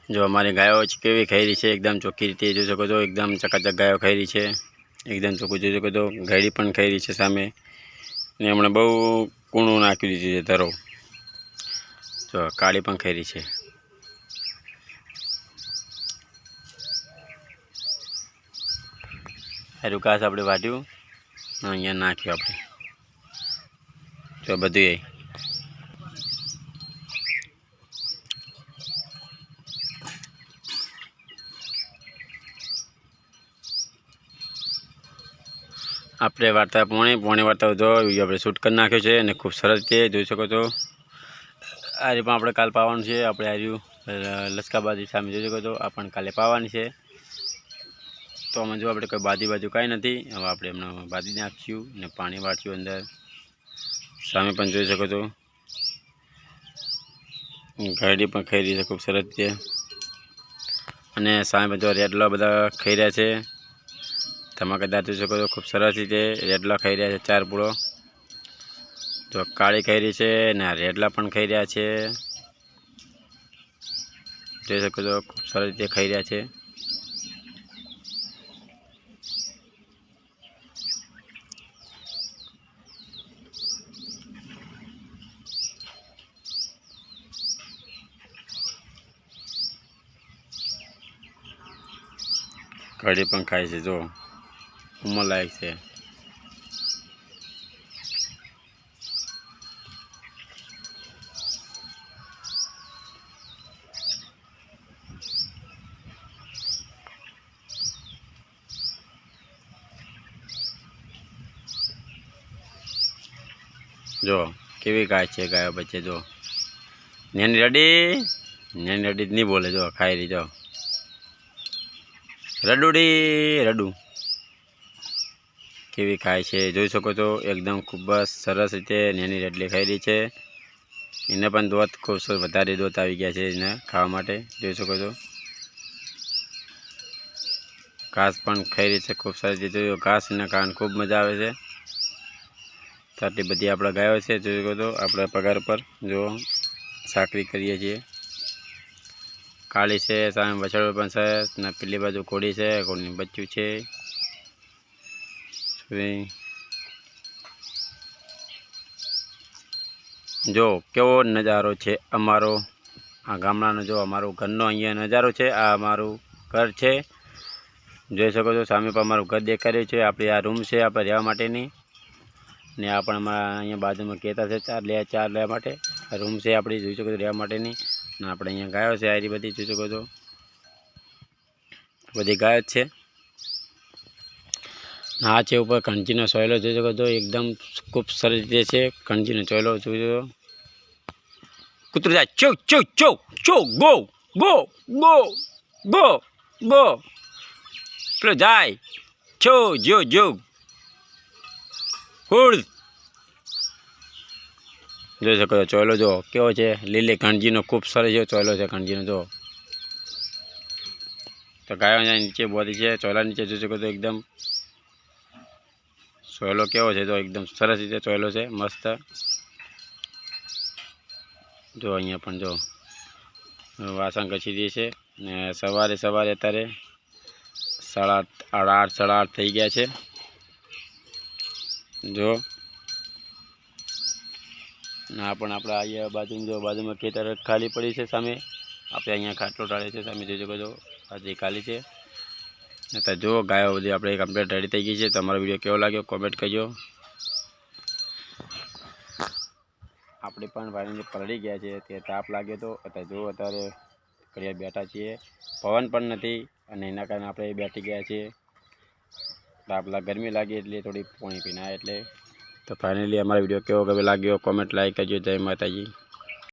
जो हमारी गायों केवी खाई रही है एकदम चोख्खी रीते जोई शको छो। एकदम चकाचक गायों खाई रही है, एकदम चोख्खुं जोई शको छो। घायड़ी पण खाई रही है सामे ने हमणे बहु कूणुं नाखी दीधुं छे धरो। जो काળી पण खाई रही है। हारू घास आपणे वाढ्યું अहींया नाख्યું આપણે जो બધું આપણે વાર્તા પોણી વાર્તા જો વિડીયો આપણે શૂટ કરી નાખ્યો છે અને ખૂબ સરસ રીતે જોઈ શકો છો। આ પણ આપણે કાલ પાવાનું છે। આપણે આર્યું લસકાબાજી સામે જોઈ શકો છો, આ પણ કાલે પાવાની છે। તો આમાં જો આપણે કોઈ બાજુ કાંઈ નથી। હવે આપણે એમને બાંધી નાખીશું અને પાણી વાળશું અંદર। સામે પણ જોઈ શકો છો ઘાયડી પણ ખાઈ રહી છે ખૂબ સરસ રીતે અને સામે બધો રેડલા બધા ખાઈ રહ્યા છે। धमाकेदार જોઈ શકો છો खूब सरस रीते रेडला खाई रहा है। 4 पूड़ो तो काળી खाई रही है ने रेडला पण खाई रहा है। જોઈ શકો છો खूब सरस रीते खाई रहा है। कढ़ी पण खाई है जो उमर लायक है। जो केवी गाय है, गाय बच्चे जो नैनी रेडी नहीं बोले जो खाई रही जो रडूडी रडू केवी खाय है जोई शको छो। एकदम खूब सरस रीते नैनी रेडली खाई रही है। इन्हें पण दूध खूब वधारे दूध आई गया है इन्हें खावा माटे जोई शको छो। घास पण खाई रही है खूब सरस रीते। घास ना कारण खूब मजा आवे छे। तो आटली बधी आपणे गायो छे जोई शको छो। आपणे पगार पर जो साकरी करीए छीए। काળી છે, સામે બછડો પણ છે ને પેલી બાજુ ઘોડી છે, ઘોડીનું બચ્ચું છે। જો કેવો નજારો છે અમારો આ ગામડાનો। જો અમારું ઘરનો અહીંયા નજારો છે। આ અમારું ઘર છે જોઈ શકો છો। સામે પણ અમારું ઘર દેખાઈ રહ્યું છે। આપણી આ રૂમ છે આપણે રહેવા માટેની ને આ પણ અમારા અહીંયા બાજુમાં કહેતા છે 4 લેવા માટે રૂમ છે આપણી જોઈ શકો છો રહેવા માટેની। ને આપણે અહીંયા ગાયો છે આરી બધી જોઈ શકો છો, બધી ગાય છે। આ છે ઉપર કણજીનો સોયલો જોઈ શકો છો, एकदम खूब सरस રીતે છે કણજીનો સોયલો જોઈ શકો। કૂતરું જાય ચો ચો ચો ચો go go go go go પેલો જાય ચો જો જો હુડ જોઈ શકો છો। ચોયલો જો કેવો છે લીલી કણજીનો खूब સરસ જેવો ચોયલો છે કણજીનો જો। तो गायों नीचे बोधी है चोला नीचे जोई शको छो। एकदम सोयलो केवो है तो एकदम सरस रीते चोयलो है मस्त। जो अहींया पण जो वासण घसी दी है ने सवारे सवारे अत्यारे 8:30 थई गया है। जो ना पण आपणे अहींया बाजू में खेतर खाली पड़ी है। सामे आपणे अहींया खाटलो ढाळे छे सामे जोई शको छो आज खाली है। तो जो गायों बधी अपने कम्प्लीट रेडी थी गई है। तो हमारा वीडियो केवो लाग्यो कॉमेंट करजो। अपने पण भाई ने पलड़ी गया है ते ताप लाग्यो तो अत्यारे जो अत्यारे घड़िया बैठा छे पवन पण नथी अने एना कारणे आपणे बैठी गया छे। ताप गर्मी लागी एटले थोड़ी पाणी पीने आया एटले। तो फाइनली हमारा वीडियो केवो लाग्यो कॉमेंट लाइक करजो। जय माताजी।